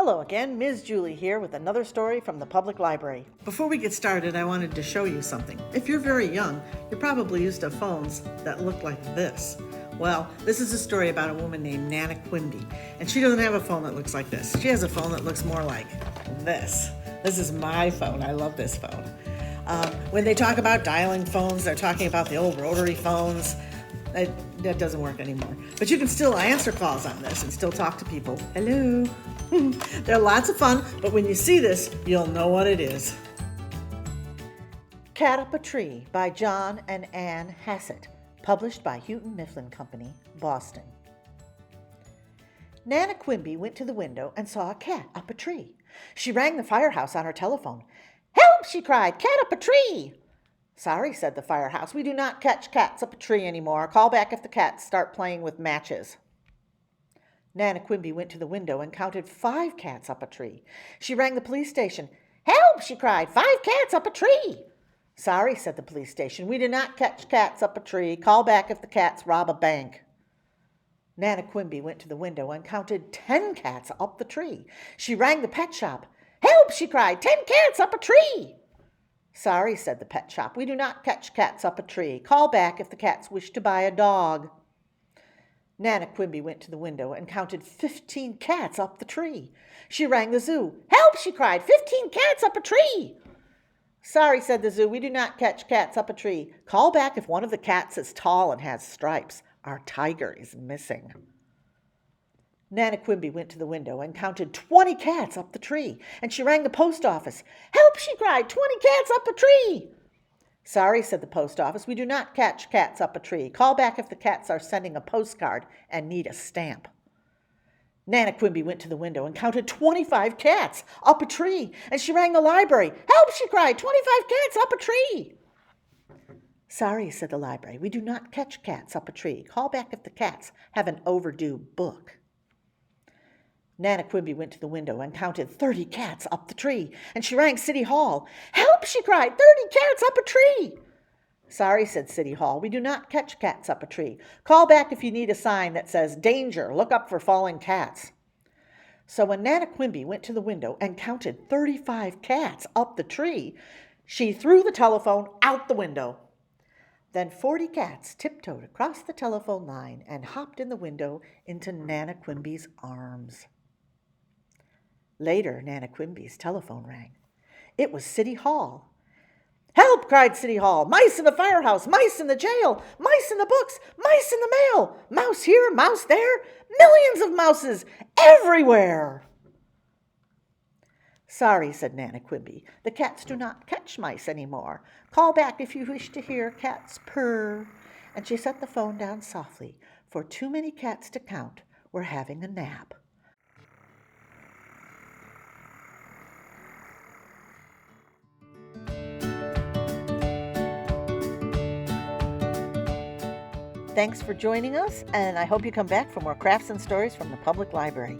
Hello again, Ms. Julie here with another story from the public library. Before we get started, I wanted to show you something. If you're very young, you're probably used to phones that look like this. Well, this is a story about a woman named Nana Quimby, and she doesn't have a phone that looks like this. She has a phone that looks more like this. This is my phone. I love this phone. When they talk about dialing phones, they're talking about the old rotary phones. That doesn't work anymore. But you can still answer calls on this and still talk to people. Hello. They're lots of fun, but when you see this, you'll know what it is. Cat Up a Tree by John and Ann Hassett, published by Houghton Mifflin Company, Boston. Nana Quimby went to the window and saw a cat up a tree. She rang the firehouse on her telephone. "Help!" she cried. "Cat up a tree!" "Sorry," said the firehouse. "We do not catch cats up a tree anymore. Call back if the cats start playing with matches." Nana Quimby went to the window and counted 5 cats up a tree. She rang the police station. "Help!" she cried. 5 cats up a tree!" "Sorry," said the police station. "We do not catch cats up a tree. Call back if the cats rob a bank." Nana Quimby went to the window and counted 10 cats up the tree. She rang the pet shop. "Help!" she cried. 10 cats up a tree!" "Sorry," said the pet shop. "We do not catch cats up a tree. Call back if the cats wish to buy a dog." Nana Quimby went to the window and counted 15 cats up the tree. She rang the zoo. "Help!" she cried. 15 cats up a tree!" "Sorry," said the zoo. "We do not catch cats up a tree. Call back if one of the cats is tall and has stripes. Our tiger is missing." Nana Quimby went to the window and counted 20 cats up the tree, and she rang the post office. "Help!" she cried. 20 cats up a tree!" "Sorry," said the post office. "We do not catch cats up a tree. Call back if the cats are sending a postcard and need a stamp." Nana Quimby went to the window and counted 25 cats up a tree, and she rang the library. "Help!" she cried. 25 cats up a tree!" "Sorry," said the library. "We do not catch cats up a tree. Call back if the cats have an overdue book." Nana Quimby went to the window and counted 30 cats up the tree, and she rang City Hall. "Help!" she cried. 30 cats up a tree!" "Sorry," said City Hall. "We do not catch cats up a tree. Call back if you need a sign that says, 'Danger, look up for falling cats.'" So when Nana Quimby went to the window and counted 35 cats up the tree, she threw the telephone out the window. Then 40 cats tiptoed across the telephone line and hopped in the window into Nana Quimby's arms. Later, Nana Quimby's telephone rang. It was City Hall. "Help!" cried City Hall. "Mice in the firehouse! Mice in the jail! Mice in the books! Mice in the mail! Mouse here! Mouse there! Millions of mouses everywhere!" "Sorry," said Nana Quimby. "The cats do not catch mice anymore. Call back if you wish to hear cats purr." And she set the phone down softly, for too many cats to count were having a nap. Thanks for joining us, and I hope you come back for more crafts and stories from the public library.